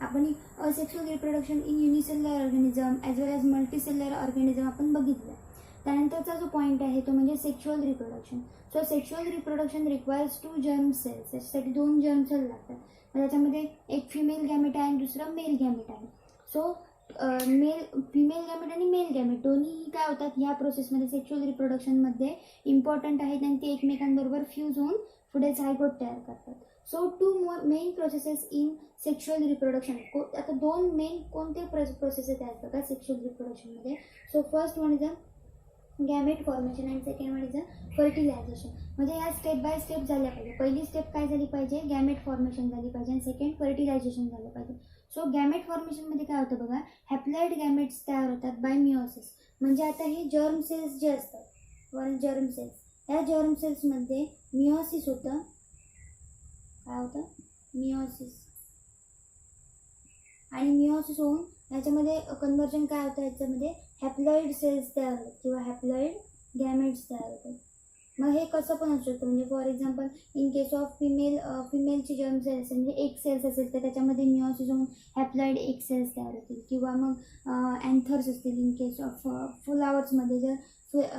आपण asexual reproduction in unicellular organism as well as multicellular organism आपण बघितलं. त्यानंतरचा जो पॉईंट आहे तो म्हणजे sexual reproduction. So sexual reproduction requires 2 germ cells. त्याच्यासाठी 2 जर्म सेल लागतात. त्याच्यामध्ये एक फिमेल गॅमेट आहे आणि दुसरं मेल गॅमेट आहे. सो फिमेल गॅमेट आणि मेल गॅमेट दोन्ही काय होतात ह्या प्रोसेसमध्ये सेक्शुअल रिप्रोडक्शनमध्ये इम्पॉर्टंट आहेत आणि ते एकमेकांबरोबर फ्यूज होऊन पुढे झायगोट तयार करतात. So 2 main processes in sexual reproduction. आता 2 मेन कोणते प्रोसेसेस आहेत बघा सेक्शुअल रिप्रोडक्शनमध्ये. So first one is a gamete formation and second one is a fertilization. म्हणजे या स्टेप बाय स्टेप झाल्या पाहिजे. पहिली स्टेप काय झाली पाहिजे, गॅमेट फॉर्मेशन झाली पाहिजे आणि सेकंड फर्टिलायझेशन झालं पाहिजे. सो गॅमेट फॉर्मेशनमध्ये काय होतं बघा, हॅप्लॉइड गॅमेट्स तयार होतात बाय मिओसिस. म्हणजे आता हे जर्म सेल्स जे असतात वन जर्म सेल्स, या जर्म सेल्समध्ये मिओसिस होतं. काय होतं, मिओसिस. आणि मिओसिस होऊन याच्यामध्ये कन्वर्जन काय होतं, याच्यामध्ये हॅप्लॉइड सेल्स तयार होतात किंवा हॅप्लॉइड गॅमेट्स तयार होतात. मग हे कसं पण असू शकतं. म्हणजे for example in case of फिमेलची जर्म सेल्स म्हणजे एक सेल्स असेल तर त्याच्यामध्ये मिओसिस होऊन हॅप्लॉइड एक सेल्स तयार होतील. किंवा मग अँथर्स असतील इन केस ऑफ फ्लावर्समध्ये जर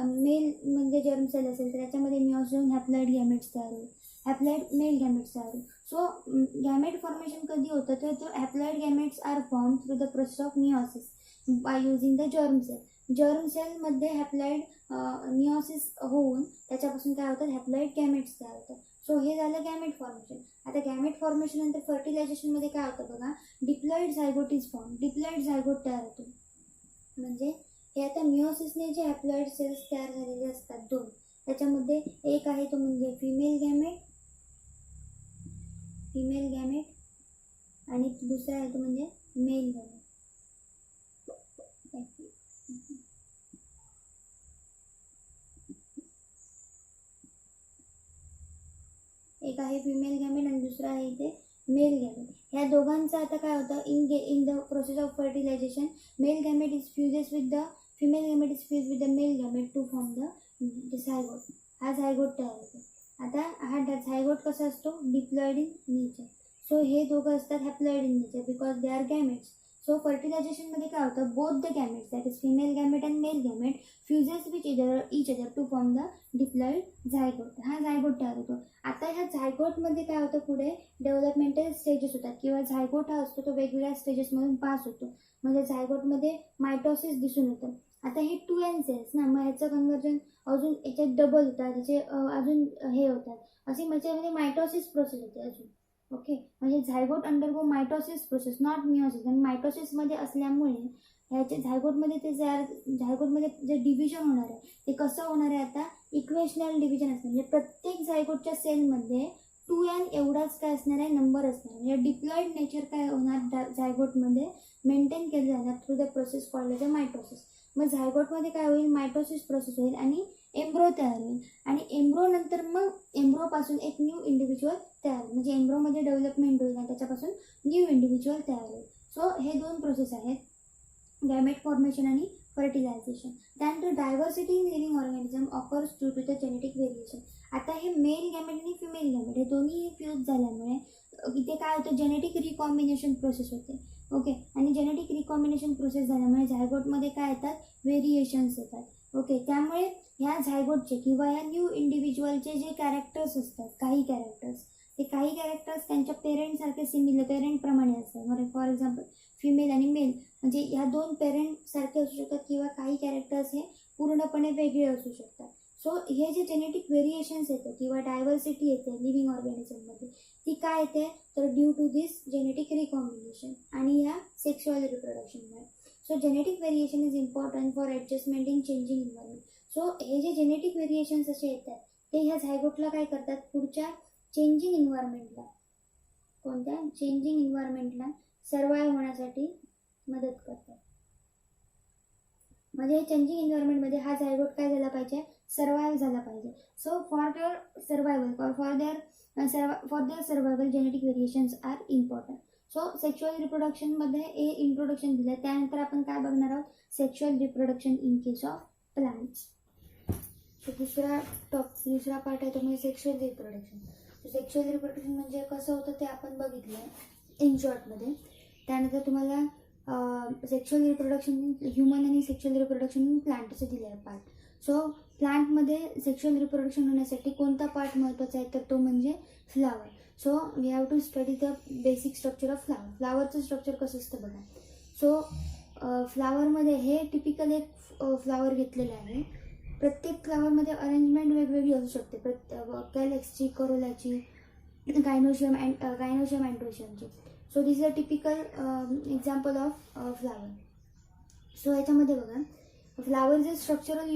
मेल म्हणजे जर्म सेल असेल तर त्याच्यामध्ये मिओसिस होऊन हॅप्लॉइड गॅमेट्स तयार होईल, हॅप्लॉइड मेल गॅमेट्स तयार होईल. सो गॅमेट फॉर्मेशन कधी होतं तर haploid gametes are form through the process of meiosis by using the germ cell. Germ सेलमध्ये हॅप्लॉइड मिओसिस होऊन त्याच्यापासून काय होतं, हॅप्लॉइड गॅमेट्स तयार होतात. सो हे झालं गॅमेट फॉर्मेशन. आता गॅमेट फॉर्मेशन नंतर फर्टिलायझेशनमध्ये काय होतं बघा, diploid zygote is form. Diploid zygote तयार होतो. म्हणजे हे आता मिओसिसने जे हॅप्लॉइड सेल्स तयार झालेले असतात 2, त्याच्यामध्ये एक आहे तो म्हणजे फिमेल गॅमेट आणि दुसरा आहे तो म्हणजे मेल गॅमेट. एक आहे फिमेल गॅमेट आणि दुसरा आहे इथे मेल गॅमेट. ह्या दोघांचं आता काय होतं in the process of fertilization male gamete is fuses with the female gamete is fuse with the male gamete to form the zygote. हा झायगोट तयार होतो. आता हा झायगोट कसा असतो, डिप्लॉइड इन नेचर. सो हे दोघं असतात haploid in nature because they are gametes. So फर्टिलायझेशनमध्ये काय होतं, both the gametes that is female gamete and male gamete fuses with each other to form the diploid zygote. हा zygote तयार होतो. आता ह्या झायगोटमध्ये काय होतं, पुढे डेव्हलपमेंटल स्टेजेस होतात किंवा झायगोट हा असतो तो वेगवेगळ्या स्टेजेसमधून पास होतो. म्हणजे झायगोटमध्ये मायटोसिस दिसून येतं. आता हे 2n सेल्स ना, मग ह्याचं कन्वर्जन अजून याच्यात डबल होतात, त्याचे अजून हे होतात असे म्हणजे मायटोसिस प्रोसेस होते अजून. ओके, म्हणजे zygote undergo mitosis process not meiosis. आणि मायटोसिसमध्ये असल्यामुळे ह्याचे झायगोटमध्ये जे डिव्हिजन होणार आहे ते कसं होणार आहे, आता इक्वेशनल डिव्हिजन असणार. म्हणजे प्रत्येक झायगोटच्या सेलमध्ये 2n एवढाच काय असणार आहे, नंबर असणार. म्हणजे डिप्लॉइड नेचर काय होणार झायगोटमध्ये मेंटेन केलं जाणार through the process called as a mitosis. मग झायगोटमध्ये काय होईल, मायटोसिस प्रोसेस होईल आणि एम्ब्रो तयार होईल. आणि एम्ब्रो नंतर मग एम्ब्रोपासून एक न्यू इंडिव्हिज्युअल तयार होईल. म्हणजे एम्ब्रोमध्ये डेव्हलपमेंट होईल आणि त्याच्यापासून न्यू इंडिव्हिज्युअल तयार होईल. सो हे 2 प्रोसेस आहेत, गॅमेट फॉर्मेशन आणि फर्टिलायझेशन. त्यानंतर diversity in living organism occurs due to the genetic variation. आता हे मेल गॅमेट आणि फिमेल गॅमेट हे दोन्ही फ्यूज झाल्यामुळे इथे काय होतं, जेनेटिक रिकॉम्बिनेशन प्रोसेस होते. ओके, आणि जेनेटिक रिकॉम्बिनेशन प्रोसेस झाल्यामुळे झायगोटमध्ये काय येतात, व्हेरिएशन्स येतात. ओके, त्यामुळे ह्या झायगोटचे किंवा ह्या न्यू इंडिव्हिज्युअलचे जे कॅरेक्टर्स असतात, काही कॅरेक्टर्स त्यांच्या पेरेंटसारखे सिमिलर पेरेंटप्रमाणे असतात. म्हणजे फॉर एक्झाम्पल फिमेल आणि मेल म्हणजे ह्या 2 पेरेंटसारखे असू शकतात किंवा काही कॅरेक्टर्स हे पूर्णपणे वेगळे असू शकतात. सो हे जे जेनेटिक व्हेरिएशन्स येते किंवा डायव्हर्सिटी येते लिव्हिंग ऑर्गॅनिझममध्ये ती काय येते, तर due to this genetic recombination आणि ह्या सेक्शुअल रिप्रोडक्शनमुळे. So genetic variation is important for adjustment in changing environment. So हे जे जेनेटिक व्हेरिएशन्स असे येतात ते ह्या झायगोटला काय करतात, पुढच्या चेंजिंग इन्व्हायरमेंटला, कोणत्या चेंजिंग इन्व्हायरमेंटला सर्वाइव्ह होण्यासाठी मदत करतात. म्हणजे चेंजिंग इन्व्हायरमेंटमध्ये हा झायगोट काय झाला पाहिजे, सर्वाइव्ह झाला पाहिजे. So for their survival for their survival genetic variations are important. So sexual रिप्रोडक्शनमध्ये हे इंट्रोडक्शन दिलं. त्यानंतर आपण काय बघणार आहोत, sexual reproduction in case of plants. So दुसरा पार्ट आहे तो म्हणजे सेक्शुअल रिप्रोडक्शन. सेक्शुअल रिप्रोडक्शन म्हणजे कसं होतं ते आपण बघितलं आहे इन शॉर्टमध्ये. त्यानंतर तुम्हाला सेक्शुअल रिप्रोडक्शन ह्युमन आणि सेक्शुअल रिप्रोडक्शन प्लांट असं दिलं आहे पार्ट. सो प्लांटमध्ये सेक्शुअल रिप्रोडक्शन होण्यासाठी कोणता पार्ट महत्त्वाचा आहे तर तो म्हणजे flower. So we have to study the basic structure of flower. फ्लावरचं स्ट्रक्चर कसं असतं बघा. सो फ्लावरमध्ये हे टिपिकल एक फ्लावर घेतलेलं आहे. प्रत्येक फ्लावरमध्ये अरेंजमेंट वेगवेगळी असू शकते. कॅलेक्सची, करोलाची, गायनोशियम अँड्रोशियमची. So this is a typical example of flower. So याच्यामध्ये बघा, flower is a structural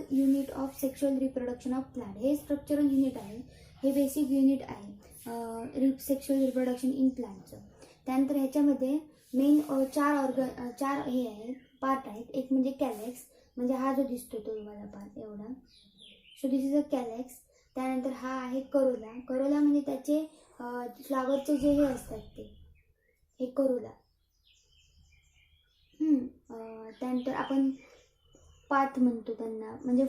unit of sexual reproduction of plant. हे स्ट्रक्चरल युनिट आहे, हे बेसिक युनिट आहे सेक्शुअल रिप्रोडक्शन इन प्लांटचं. त्यानंतर ह्याच्यामध्ये मेन चार हे आहेत पार्ट आहेत. एक म्हणजे कॅलेक्स, म्हणजे हा जो दिसतो तो तुम्हाला पार्ट एवढा. So this is a calyx. त्यानंतर हा आहे करोला. करोला म्हणजे त्याचे फ्लावरचे जे हे असतात ते हे करोला. त्यानंतर आपण पात म्हणतो त्यांना, म्हणजे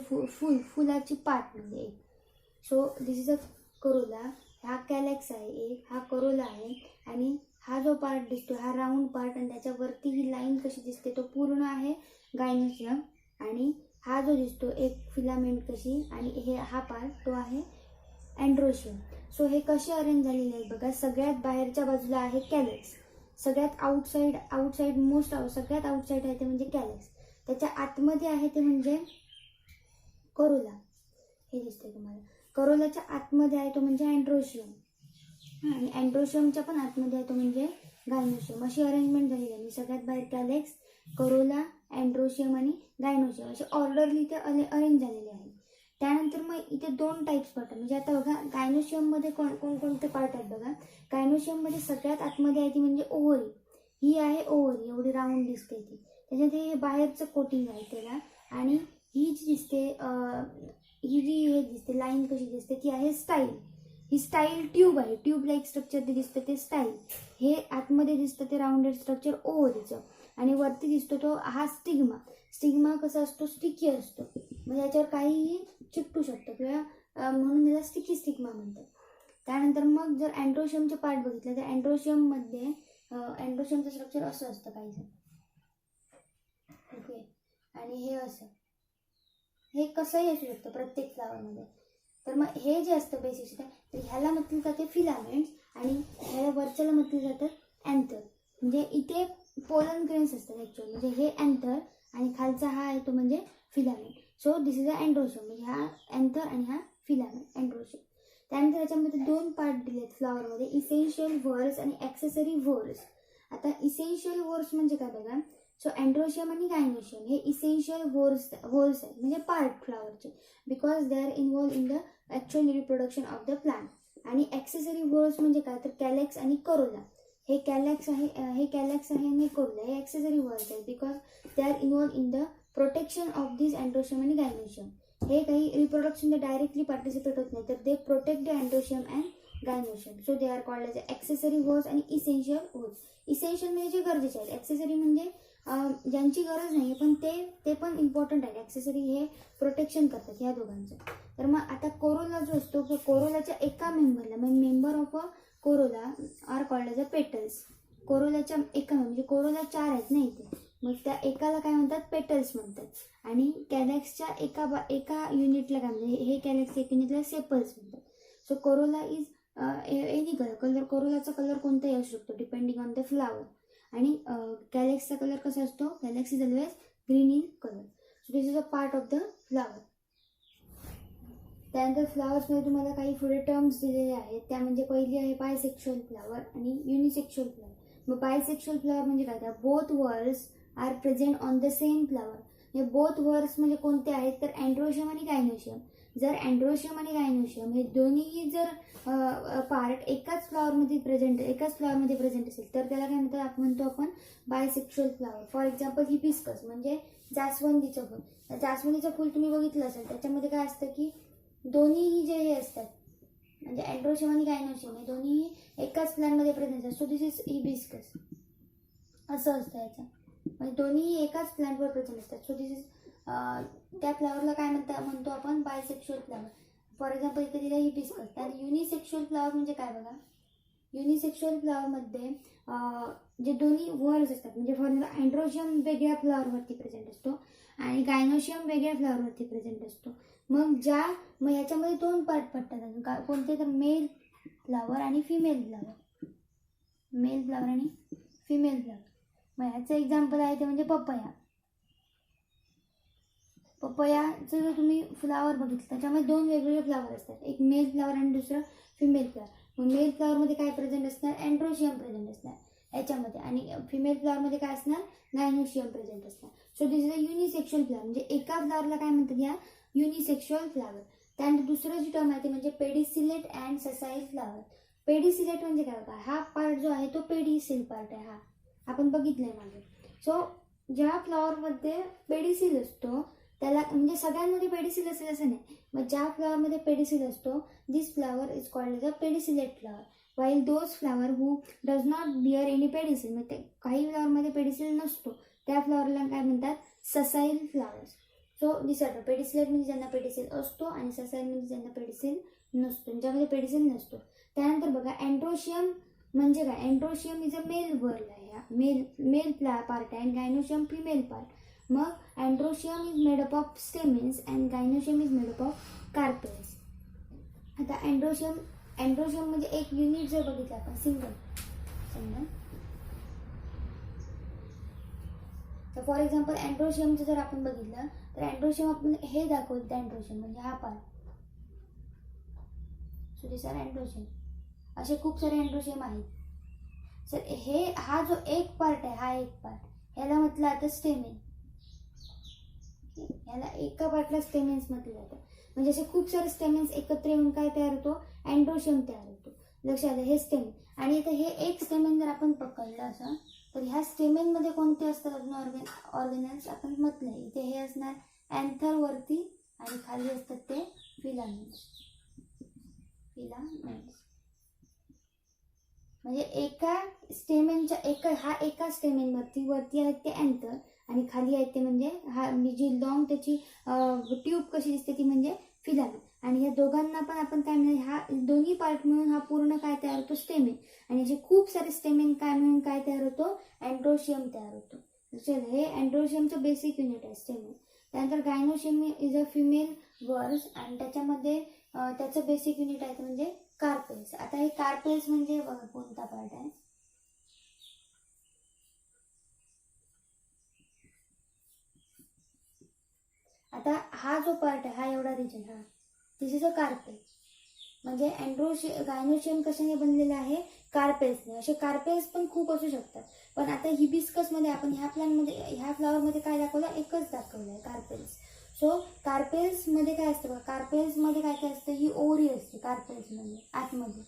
फुलाची पात म्हणजे एक. So this is a Corolla. हा कॅलेक्स आहे एक, हा करोला आहे. आणि हा जो पार्ट दिसतो हा राऊंड पार्ट, आणि त्याच्यावरती ही लाईन कशी दिसते तो पूर्ण आहे गायनोशियम. आणि हा जो दिसतो एक फिलामेंट कशी, आणि हा पार्ट तो आहे अँड्रोशियम. सो हे कसे अरेंज झालेले आहेत बघा. सगळ्यात बाहेरच्या बाजूला आहे कॅलेक्स, सगळ्यात आउटसाईड सगळ्यात आउटसाईड आहे ते म्हणजे कॅलेक्स. त्याच्या आतमध्ये आहे ते म्हणजे करोला. हे दिसतंय तुम्हाला. करोलाच्या आतमध्ये आहे तो म्हणजे अँड्रोशियम, आणि अँड्रोशियमच्या पण आतमध्ये आहे तो म्हणजे गायनोशियम. अशी अरेंजमेंट झालेली आहे. सगळ्यात बाहेर कॅलेक्स, करोला, अँड्रोशियम आणि गायनोशियम असे ऑर्डरली ते अरेंज झालेले आहे. त्यानंतर मग इथे दोन टाईप्स पार्ट, म्हणजे आता बघा गायनोशियममध्ये कोणते पार्ट आहेत बघा. गायनोशियममध्ये सगळ्यात आतमध्ये आहे ती म्हणजे ओव्हरी. ही आहे ओव्हरी, एवढी राऊंड दिसते ती. त्याच्यात हे बाहेरचं कोटिंग आहे त्याला. आणि ही जी दिसते हे दिसते लाईन कशी दिसते ती आहे स्टाईल. ही स्टाईल ट्यूब आहे, ट्यूब लाईक स्ट्रक्चर ते दिसतं ते स्टाईल. हे आतमध्ये दिसतं ते राऊंडेड स्ट्रक्चर ओव्हरीचं. आणि वरती दिसतो तो हा स्टिग्मा. स्टिग्मा कसा असतो, स्टिकी असतो, म्हणजे याच्यावर काहीही चिकटू शकतं किंवा म्हणून याला स्टिकी स्टिग्मा म्हणतात. त्यानंतर मग जर अँड्रोशियमचे पार्ट बघितलं तर अँड्रोशियममध्ये अँड्रोशियमचं स्ट्रक्चर असं असतं काहीसं. ओके. आणि हे असं, हे कसंही असू शकतं प्रत्येक फ्लावरमध्ये. तर मग हे जे असतं बेसिक तर ह्याला म्हटलं जाते फिलामेंट्स, आणि ह्याला वरच्याला म्हटलं जातं अँथर. म्हणजे इथे पोलन ग्रेन्स असतात ॲक्च्युअली, म्हणजे हे अँथर आणि खालचा हा आहे तो म्हणजे filament. So this is a androecium, म्हणजे हा अँथर आणि हा फिलामेंट अँड्रोशियम. त्यानंतर याच्यामध्ये दोन पार्ट दिलेत फ्लावरमध्ये, इसेन्शियल व्हर्स आणि ॲक्सेसरी व्हर्स. आता इसेन्शियल व्हर्स म्हणजे काय बघा. सो अँड्रोशियम आणि गायनोशियम हे इसेन्शियल व्हर्स आहेत, म्हणजे पार्ट फ्लावरचे, because they are involved in the actual reproduction of the plant. आणि ॲक्सेसरी व्हर्स म्हणजे काय तर कॅलेक्स आणि करोला. हे कॅलेक्स आहे आणि करोला हे ॲक्सेसरी व्हर्स आहेत, because they are involved in the protection of this androecium आणि गायनोशियम. हे काही रिप्रोडक्शन डायरेक्टली पार्टिसिपेट होत नाही, तर they protect the androecium and gynoecium. So they are called as accessory whorls आणि इसेन्शियल व्हर्स. इसेन्शियल म्हणजे जे गरजेचे आहेत, ॲक्सेसरी म्हणजे ज्यांची गरज नाही पण ते पण इम्पॉर्टंट आहे. ॲक्सेसरी हे प्रोटेक्शन करतात ह्या दोघांचं. तर मग आता कोरोला जो असतो तो कोरोलाच्या एका मेंबरला, म्हणजे member of a corolla are called as a petals. कोरोलाच्या एका म्हणजे कोरोला 4 आहेत ना इथे, मग त्या एकाला काय म्हणतात पेटल्स म्हणतात. आणि कॅलेक्सच्या एका युनिटला काय म्हणतात, हे कॅलेक्स एक युनिटला सेपल्स म्हणतात. So corolla is any colour कोरोलाचा कलर कोणताही असू शकतो डिपेंडिंग ऑन द फ्लावर. आणि कॅलेक्सचा कलर कसा असतो, calyx is always green in colour. So this is a part of the flower. त्यानंतर फ्लावर्समध्ये तुम्हाला काही पुढे टर्म्स दिलेले आहेत, त्या म्हणजे पहिली आहे बायसेक्शुअल फ्लावर आणि युनिसेक्शुअल फ्लावर. मग बायसेक्शुअल फ्लावर म्हणजे काय, both whorls are present on the same flower. हे बोथ व्हर्स म्हणजे कोणते आहेत तर अँड्रोशियम आणि गायनोशियम. जर अँड्रोशियम आणि गायनोशियम हे दोन्ही जर पार्ट एकाच फ्लावरमध्ये प्रेझेंट असेल तर त्याला काय म्हणतो आपण bisexual flower. For example hibiscus म्हणजे जास्वंदीचं फूल. जास्वंदीचं फूल तुम्ही बघितलं असेल, त्याच्यामध्ये काय असतं की दोन्हीही जे हे असतात म्हणजे अँड्रोशियम आणि गायनोशियम हे दोन्ही एकाच प्लांटमध्ये प्रेझेंट असतात. सो दिस इज हिबिस्कस असं असतं याचं, म्हणजे दोन्ही एकाच प्लांटवर प्रेझेंट असतात. सो दिस इज त्या फ्लावरला काय म्हणतो आपण बायसेक्शुअल फ्लावर. फॉर एक्झाम्पल इथे दिलं हिबिस्कस. आणि युनिसेक्शुअल फ्लावर म्हणजे काय बघा. युनिसेक्शुअल फ्लावरमध्ये जे दोन्ही वर्स असतात, म्हणजे फॉर एक्झाम्पल अँड्रोशियम वेगळ्या फ्लॉवरवरती प्रेझेंट असतो आणि गायनोशियम वेगळ्या फ्लॉवरवरती प्रेझेंट असतो. मग ह्याच्यामध्ये दोन पार्ट पडतात, कोणते तर मेल फ्लावर आणि फिमेल फ्लावर. मेल फ्लावर आणि फिमेल फ्लावर. मग ह्याचं एक्झाम्पल आहे ते म्हणजे पपया. पपयाचं जर तुम्ही फ्लावर बघितलं त्याच्यामध्ये दोन वेगवेगळे फ्लावर असतात, एक मेल फ्लावर आणि दुसरं फिमेल फ्लावर. मग मेल फ्लावरमध्ये काय प्रेझेंट असणार, अँड्रोशियम प्रेझेंट असणार याच्यामध्ये, आणि फिमेल फ्लावरमध्ये काय असणार, गायनोशियम प्रेझेंट असणार. So this is a unisexual flower, म्हणजे एका फ्लावरला काय म्हणतात या युनिसेक्शुअल फ्लावर. त्यानंतर दुसरं जी टर्म आहे ते म्हणजे पेडिसिलेट अँड ससाईल फ्लावर. पेडिसिलेट म्हणजे काय बघा, हा पार्ट जो आहे तो पेडिसिल पार्ट आहे, हा आपण बघितलंय मागे. सो ज्या फ्लॉवरमध्ये पेडिसिल असतो त्याला, म्हणजे सगळ्यांमध्ये पेडिसिल असेल असं नाही, मग ज्या फ्लॉवरमध्ये पेडिसिल असतो this flower is called as a pedicellate flower. While those flower who does not bear any pedicel, म्हणजे काही फ्लॉवरमध्ये पेडिसिल नसतो त्या फ्लॉवरला काय म्हणतात, sessile flowers. So this are pedicellate म्हणजे ज्यांना पेडिसिल असतो आणि ससाईल म्हणजे ज्यांना पेडिसिल नसतो, ज्यामध्ये पेडिसिल नसतो. त्यानंतर बघा अँड्रोशियम म्हणजे काय, androecium is a male word आहे, मेल पार्ट आहे आणि गायनोशियम फिमेल पार्ट. मग androecium is made up of stamens and gynoecium is made up of carpels. आता अँड्रोशियम म्हणजे एक युनिट जर बघितलं आपण सिंगल, तर फॉर एक्झाम्पल अँड्रोशियमचं जर आपण बघितलं तर अँड्रोशियम आपण हे दाखवलं, अँड्रोशियम म्हणजे हा part. So this are androecium. असे खूप सारे अँड्रोशियम आहेत. सर हा जो एक पार्ट आहे, हा एक पार्ट, ह्याला म्हटलं आता स्टेमेन. ह्याला एका पार्टला स्टेमेन्स म्हटलं जातं. म्हणजे असे खूप सारे स्टेमेन्स एकत्र येऊन काय तयार होतो, अँड्रोशियम तयार होतो. लक्षात आलं, हे स्टेमेन. आणि इथे हे एक स्टेमेन जर आपण पकडलं असं, तर ह्या स्टेमेनमध्ये कोणते असतात अजून ऑर्गेनल्स आपण म्हटलंय. इथे हे असणार अँथर वरती आणि खाली असतात ते फिलामेंट्स. म्हणजे एका स्टेमेनच्या एका स्टेमेन वरती आहेत ते अँथर आणि खाली आहेत ते म्हणजे हा जी लॉंग त्याची ट्यूब कशी दिसते ती म्हणजे फिलामेंट. आणि ह्या दोघांना पण आपण काय म्हणजे हा दोन्ही पार्ट मिळून हा पूर्ण काय तयार होतो, स्टेमेन. आणि असे खूप सारे स्टेमेन काय मिळून काय तयार होतो, अँड्रोशियम तयार होतो. हे अँड्रोशियमचं बेसिक युनिट आहे स्टेमेन. त्यानंतर गायनोशियम इज अ फिमेल वर्स आणि त्याच्यामध्ये त्याचं बेसिक युनिट आहे म्हणजे कार्पेल्स. आता हे कार्पेल्स म्हणजे बघा कोणता पार्ट आहे, आता हा जो पार्ट आहे, हा एवढा रिजन, हा दिस इज अ कार्पेल. म्हणजे गायनोशियम कशाने बनलेलं आहे, कार्पेल्सने. असे कार्पेल्स पण खूप असू शकतात, पण आता हिबिस्कसमध्ये आपण ह्या फ्लॉवरमध्ये काय दाखवलं, एकच दाखवलं आहे, कार्पेल्स. सो कार्पेल्समध्ये काय असतं बघा, कार्पेल्समध्ये काय काय असतं, ही ओरी असते कार्पेल्समध्ये आतमध्ये.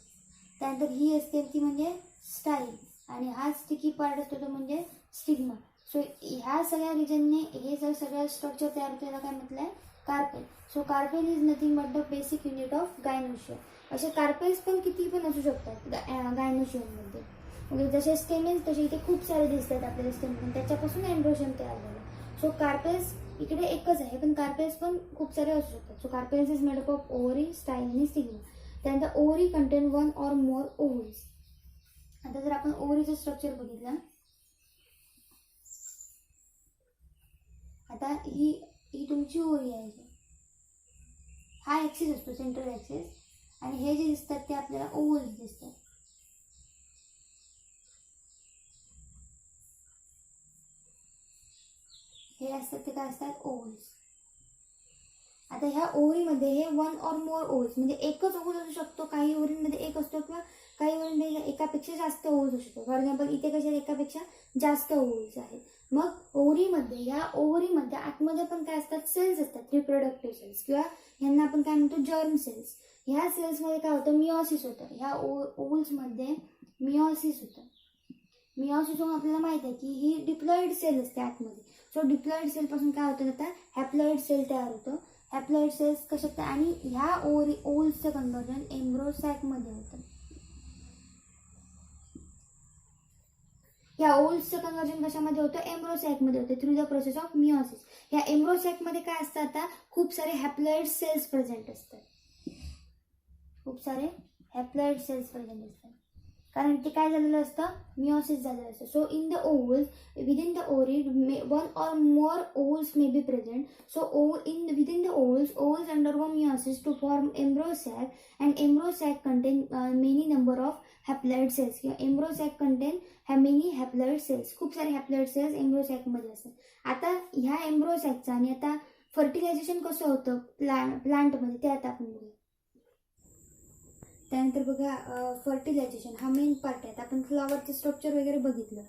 त्यानंतर ही असते ती म्हणजे स्टाईल आणि हा स्टिकी पार्ट असतो तो म्हणजे स्टिग्मा. सो ह्या सगळ्या रिजनने हे जर सगळं स्ट्रक्चर तयार होतं त्याला काय म्हटलंय, carpel. So carpel is nothing but the basic unit of gynoecium. असे कार्पेल्स पण किती पण असू शकतात गायनोशियममध्ये. म्हणजे जसे स्टेमेन्स तसे इथे खूप सारे दिसतात आपल्याला स्टेमेन, त्याच्यापासून अँड्रोशियम तयार झालं. सो कार्पेल्स इकडे एकच आहे पण कार्पेल्स पण खूप सारे असू शकतात. So carpels is made up of ovary, style आणि स्टिग्मा. त्यानंतर ovary contain one or more ovules. आता जर आपण ओव्हरीचं स्ट्रक्चर बघितलं, आता ही तुमची ओव्हरी आहे, हा ऍक्सिस असतो सेंट्रल ऍक्सिस, आणि हे जे दिसतात ते आपल्याला ओव्हल्स दिसतात. हे असतात ते काय असतात, ओव्हल्स. आता ह्या ओव्हरीमध्ये हे वन ऑर मोर ओव्हल्स म्हणजे एकच ओव्हल असू शकतो, काही ओव्हरीमध्ये एक असतो किंवा काही ओव्हरीमध्ये एकापेक्षा जास्त ओव्हल्स असू शकतो. फॉर एक्झाम्पल इथे कशा एकापेक्षा जास्त ओव्हल्स आहेत. मग ह्या ओव्हरीमध्ये आतमध्ये पण काय असतात, सेल्स असतात, रिप्रोडक्टिव्ह सेल्स किंवा ह्यांना आपण काय म्हणतो, जर्म सेल्स. ह्या सेल्समध्ये काय होतं, मिओसिस होतं. ह्या ओव्हल्समध्ये मिओसिस होतं. मिओसिस होऊन आपल्याला माहिती आहे की ही डिप्लॉइड सेल असते आतमध्ये. सो डिप्लॉइड सेल पासून काय होतं, आता हॅप्लॉइड सेल तयार होतं. हॅप्लॉइड सेल्स कशा, आणि ह्या ओव्हल्सचं कन्व्हर्जन एम्ब्रोसॅकमध्ये होतं. या ओव्हल्सचं कन्व्हर्जन कशामध्ये होतं, एम्ब्रोसॅकमध्ये होतं, through the process of meiosis. या एम्ब्रोसॅकमध्ये काय असतं, आता खूप सारे हॅप्लॉइड सेल्स प्रेझेंट असतात. खूप सारे हॅप्लॉइड सेल्स प्रेझेंट असतात. कारण ते काय झालेलं असतं, मिओसिस झालेलं असतं. So in the ovules, within the ovary, one or more ovules may be present. So within the ovules undergo meiosis to form embryo sac, and embryo sac contain many number of haploid cells, किंवा embryo sac contain many haploid cells. खूप सारे haploid cells एम्ब्रो सॅकमध्ये असतात. आता ह्या एम्ब्रो सॅकचं आणि आता fertilisation कसं होतं प्लांटमध्ये ते आता आपण बघूया. त्यानंतर बघा, फर्टिलायझेशन हा मेन पार्ट आहे. आपण फ्लॉवरचं स्ट्रक्चर वगैरे बघितलं.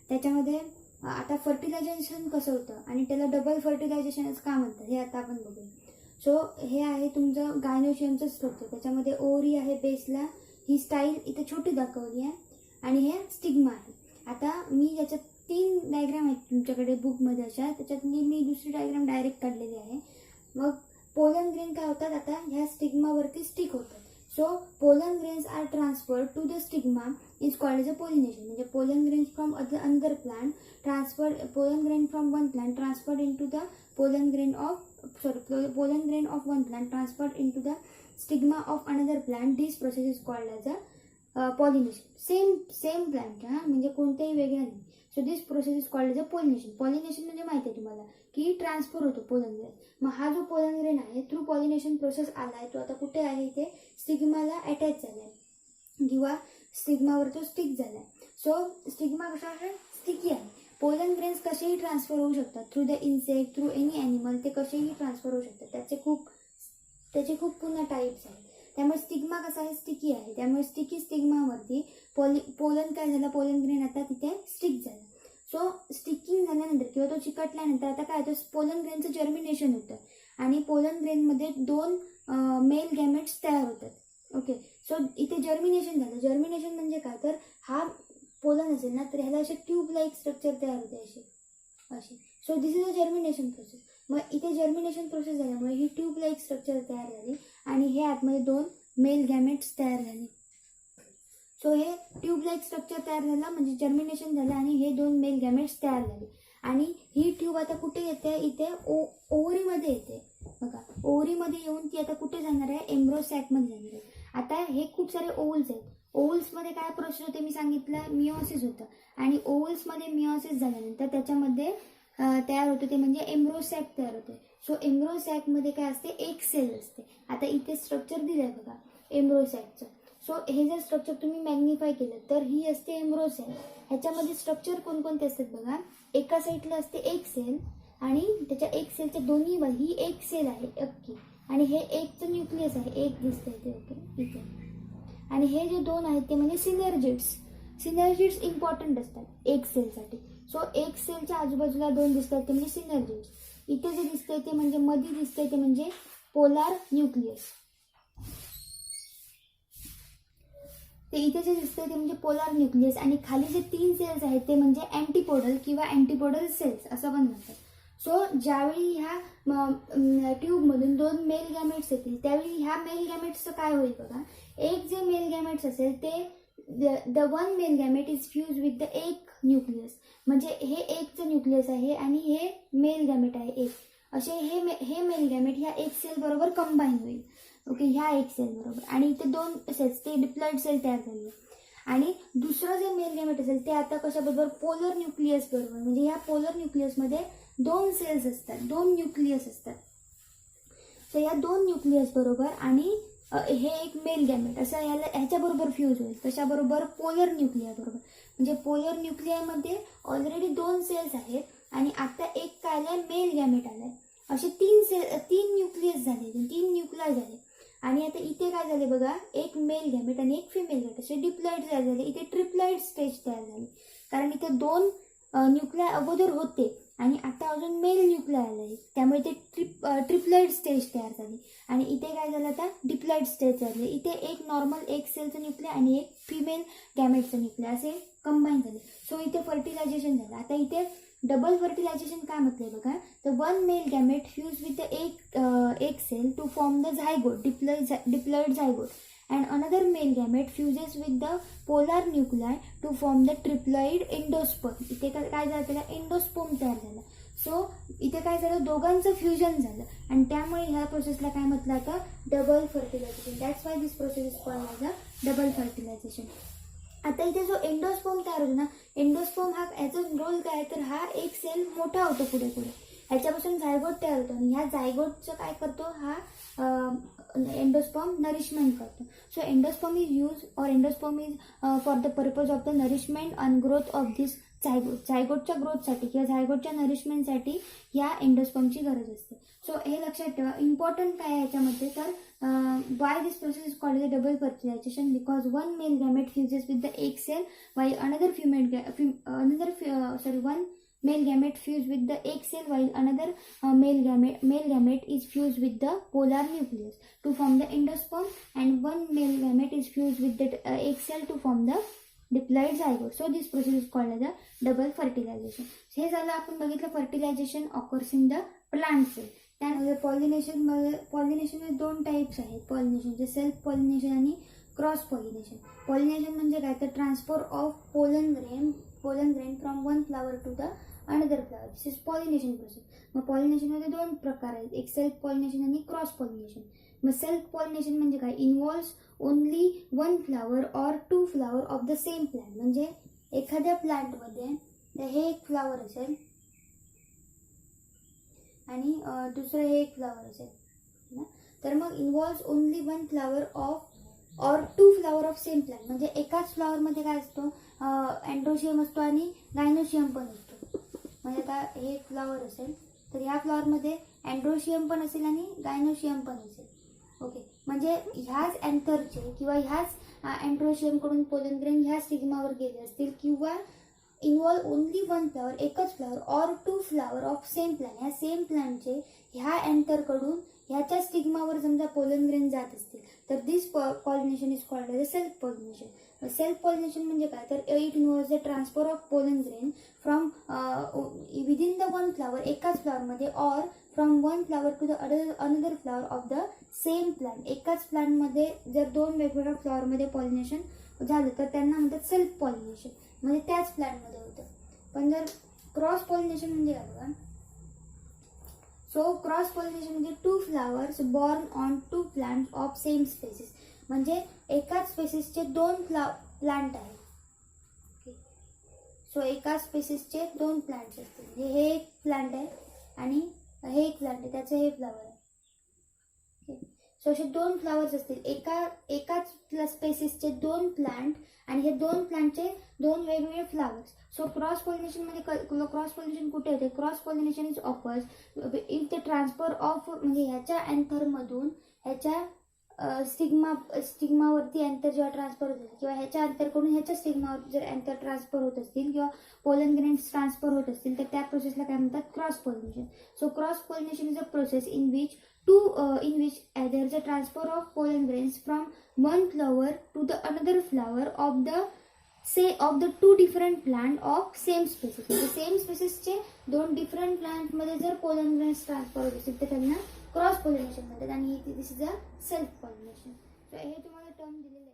त्याच्यामध्ये आता फर्टिलायझेशन कसं होतं आणि त्याला डबल फर्टिलायझेशनच का म्हणतात हे आता आपण बघूया. सो हे आहे तुमचं गायनोशियमचं स्ट्रक्चर. त्याच्यामध्ये ओव्हरी आहे बेसला, ही स्टाईल इथे छोटी दाखवली आहे, आणि हे स्टिग्मा आहे. आता मी याच्यात 3 डायग्राम आहेत तुमच्याकडे बुकमध्ये अशा, त्याच्यात मी दुसरी डायग्राम डायरेक्ट काढलेली आहे. मग पोलन ग्रेन काय होतात, आता ह्या स्टिग्मावरती स्टिक होतात. So pollen grains are transferred to the stigma is called as a pollination. म्हणजे pollen grains from another plant transferred, pollen grain from one plant transferred into the pollen grain of one plant transferred into the stigma of another plant. This process is called as a pollination. Same plant, म्हणजे कोणतेही वेगळे नाही. So this process is called as a pollination. Pollination म्हणजे माहिती आहे तुम्हाला की transfer होतो पोलन ग्रेन. मग हा जो पोलन ग्रेन आहे थ्रू पॉलिनेशन प्रोसेस आला आहे, तो आता कुठे आहे, इथे स्टिग्माला अटॅच झाला आहे किंवा स्टिग्मावर तो स्टिक झाला आहे. सो स्टिग्मा कसा आहे, स्टिकी आहे. पोलन ग्रेन्स कसेही ट्रान्सफर होऊ शकतात through the insect, through any animal, ते कसेही ट्रान्सफर होऊ शकतात. त्याचे खूप पुन्हा टाईप्स आहेत. त्यामुळे स्टिग्मा कसा आहे, स्टिकी आहे. त्यामुळे स्टिकी स्टिग्मावरती पोलन काय झालं, पोलन ग्रेन आता तिथे स्टिक झालं. सो स्टिकिंग झाल्यानंतर किंवा तो चिकटल्यानंतर आता काय होतं, पोलन ग्रेनचं जर्मिनेशन होतं आणि पोलन ग्रेनमध्ये 2 मेल गॅमेट्स तयार होतात. ओके, सो इथे जर्मिनेशन झालं. जर्मिनेशन म्हणजे काय, तर हा पोलन असेल ना, तर ह्याला असे ट्यूब लाईक स्ट्रक्चर तयार होते असे. So this is a germination process. मग इथे जर्मिनेशन प्रोसेस झाल्यामुळे ही ट्यूब लाईक स्ट्रक्चर तयार झाली आणि हे आतमध्ये 2 मेल गॅमेट्स तयार झाले. सो हे ट्यूब लाईक स्ट्रक्चर तयार झालं म्हणजे जर्मिनेशन झालं आणि हे 2 मेल गॅमेट्स तयार झाले. आणि ही ट्यूब आता कुठे येते, इथे ओव्हरीमध्ये येते. बघा, ओव्हरीमध्ये येऊन ती आता कुठे जाणार आहे, एम्ब्रो सॅकमध्ये जाणार आहे. आता हे खूप सारे ओव्हल्स आहेत. ओव्हल्समध्ये काय प्रोसेस होते मी सांगितलं, मिओसिस होतं. आणि ओव्हल्समध्ये मिओसिस झाल्यानंतर त्याच्यामध्ये तयार होते ते म्हणजे एम्ब्रो सॅक तयार होते. सो एम्ब्रो सॅकमध्ये काय असते, एक सेल असते. आता इथे स्ट्रक्चर दिलंय बघा एम्ब्रो सॅकचं. सो हे जर स्ट्रक्चर तुम्ही मॅग्निफाय केलं तर ही असते एम्ब्रो सेल. ह्याच्यामध्ये स्ट्रक्चर कोणकोणते असतात बघा, एका साईडला असते एक सेल आणि त्याच्या एक सेलच्या दोन्ही ही एक सेल आहे अख्खी, आणि हे एकचं न्यूक्लियस आहे, एक दिसतंय ते. ओके, इथे. आणि हे जे 2 आहेत ते म्हणजे सिनर्जिड्स इम्पॉर्टंट असतात एक सेलसाठी. सो एक सेलच्या आजूबाजूला 2 दिसतात ते म्हणजे सिनर्जिड्स. इथे जे दिसतंय ते म्हणजे मध्ये दिसतंय ते म्हणजे पोलार न्यूक्लियस. ते इथे जे दिसतंय ते म्हणजे पोलार न्यूक्लियस. आणि खाली जे 3 सेल्स आहेत ते म्हणजे अँटीपोडल किंवा अँटीपोडल सेल्स असं पण म्हणतात. सो ज्यावेळी ह्या ट्यूबमधून 2 मेल गॅमेट्स येतील त्यावेळी ह्या मेल गॅमेट्सचं काय होईल बघा, एक जे मेल गॅमेट्स असेल ते the 1 male gamete is fuse with the एक न्यूक्लियस. म्हणजे हे एकचं न्यूक्लियस आहे आणि हे मेल गॅमेट आहे एक. असे हे मेल गॅमेट ह्या एक सेल बरोबर कंबाईन होईल. ओके, ह्या एक सेल बरोबर. आणि इथे 2 सेल्स, ते डिप्लॉइड सेल तयार झाली. आणि दुसरं जे मेल गॅमेट असेल ते आता कशाबरोबर, पोलर न्यूक्लियस बरोबर. म्हणजे ह्या पोलर न्यूक्लियसमध्ये 2 सेल्स असतात, 2 न्यूक्लियस असतात. तर या 2 न्यूक्लियस बरोबर आणि हे एक मेल गॅमेट असं ह्याच्याबरोबर फ्यूज होईल. कशाबरोबर, पोलर न्यूक्लिया बरोबर. म्हणजे पोलर न्यूक्लियामध्ये ऑलरेडी 2 सेल्स आहेत आणि आता एक काय आलाय, मेल गॅमेट आलाय. असे 3 न्यूक्लियस झाले, 3 न्यूक्लियाय झाले. आणि आता इथे काय झाले बघा, एक मेल गॅमेट आणि एक फिमेल गॅमेट असे डिप्लॉइड तयार झाले. इथे ट्रिप्लॉइड स्टेज तयार झाली कारण इथे 2 न्यूक्लिया अगोदर होते आणि आता अजून मेल न्यूक्लिया आले, त्यामुळे ते ट्रिप्लॉइड स्टेज तयार झाली. आणि इथे काय झालं, आता डिप्लॉइड स्टेज झाले. इथे एक नॉर्मल एक सेलचं न्यूक्लिया आणि एक फिमेल गॅमेटचं न्यूक्लिया असे कंबाईन झाले. सो इथे फर्टिलायझेशन झालं. आता इथे डबल फर्टिलायझेशन काय म्हटलंय बघा, तर 1 मेल गॅमेट फ्यूज विथ एक cell to form the zygote, diploid zygote, and another male gamete fuses with the polar nuclei to form the triploid endosperm. इथे काय झालं, त्याला एंडोस्पर्म तयार झाला. सो इथे काय झालं, दोघांचं फ्युजन झालं आणि त्यामुळे ह्या प्रोसेसला काय म्हटलं जातं, double fertilization. That's why this process is called as a double fertilization. आता इथे जो एंडोस्पर्म तयार होतो ना, एंडोस्पर्म हा याचा रोल काय आहे, तर हा एक सेल मोठा होतो पुढे पुढे, ह्याच्यापासून झायगोट तयार होतो आणि ह्या झायगोटचं काय करतो हा एंडोस्पर्म नरिशमेंट करतो. So endosperm is use or endosperm is for the purpose of the nourishment and growth of this zygote. झायगोटच्या ग्रोथसाठी किंवा झायगोटच्या नरिशमेंटसाठी या एंडोस्पर्मची गरज असते. सो हे लक्षात ठेवा. इम्पॉर्टंट काय आहे याच्यामध्ये, तर why this process is called as a double fertilization, because one male gamete fuses with the egg cell while one male gamete fuse with the egg cell while another male gamete is fused with the polar nucleus to form the endosperm, and one male gamete is fused with the egg cell to form the diploid zygote. So this process is called as a double fertilization. हे झालं आपण बघितलं fertilization occurs in the plant cell. त्यानंतर पॉलिनेशनमध्ये दोन types आहेत पॉलिनेशनचे, self pollination आणि cross pollination. Pollination म्हणजे काय, तर transfer of pollen grain from one flower to the another flower. This is pollination process. मग पॉलिनेशनमध्ये दोन प्रकार आहेत, एक सेल्फ पॉलिनेशन आणि क्रॉस पॉलिनेशन. मग सेल्फ पॉलिनेशन म्हणजे काय, involves only one flower or two flower of the same plant. म्हणजे एखाद्या प्लांटमध्ये हे एक फ्लावर असेल आणि दुसरं हे एक फ्लावर असेल ना, तर मग involves only one flower of or two flower of same plant. म्हणजे एकाच फ्लावरमध्ये काय असतो, अँड्रोशियम असतो आणि गायनोशियम पण असतो. म्हणजे आता हे एक फ्लावर असेल तर ह्या फ्लावरमध्ये अँड्रोशियम पण असेल आणि गायनोशियम पण असेल. ओके, म्हणजे ह्याच अँथरचे किंवा ह्याच अँड्रोशियमकडून पोलन ग्रेन ह्या स्टिग्मावर गेले असतील, किंवा इन्व्हॉल्व ओनली वन फ्लावर, एकच flower, or two flower of same plant. ह्या सेम प्लांटचे ह्या अँथरकडून ह्याच्या स्टिग्मावर समजा पोलन ग्रेन जात असतील, तर this pollination is called as a self pollination. Self pollination म्हणजे काय, तर it involves the transfer of pollen grain from within the one flower, एकाच फ्लावरमध्ये, or from one flower to the another flower of the same plant. एकाच प्लांटमध्ये जर दोन वेगवेगळ्या फ्लावरमध्ये पॉलिनेशन झालं तर त्यांना म्हणतात सेल्फ पॉलिनेशन, म्हणजे त्याच प्लांटमध्ये होतं. पण जर क्रॉस पॉलिनेशन म्हणजे काय बघा, सो क्रॉस पॉलिनेशन म्हणजे two flowers born on two plant of same species. म्हणजे एकाच स्पेसिसचे दोन प्लांट आहेत. सो एकाच स्पेसिसचे दोन प्लांट्स असतील. हे एक प्लांट आहे आणि हे एक प्लांट आहे, त्याचं हे फ्लावर आहे. सो असे दोन फ्लावर्स असतील, एकाच स्पेसिसचे दोन प्लांट आणि हे दोन प्लांटचे दोन वेगवेगळे फ्लावर्स. सो क्रॉस पॉलिनेशनमध्ये क्रॉस पॉलिनेशन कुठे होते, cross pollination is offers if the transfer of, म्हणजे ह्याच्या अँथरमधून ह्याच्या स्टिग्मावरती अँथर जेव्हा ट्रान्सफर होत असेल, किंवा ह्याच्या अँथरकडून ह्याच्या स्टिग्मावर जर अँथर ट्रान्सफर होत असतील किंवा पोलन ग्रेन्स ट्रान्सफर होत असतील, तर त्या प्रोसेसला काय म्हणतात, cross pollination. So cross pollination is a process in which there is a transfer of pollen grains from one flower to the another flower of the two different plant of same species. म्हणजे same स्पेसिसचे दोन different plant मध्ये जर pollen grains transfer होत असतील तर त्यांना cross pollination म्हणतात, आणि this is a self pollination. So हे तुम्हाला टर्म दिलेले आहे.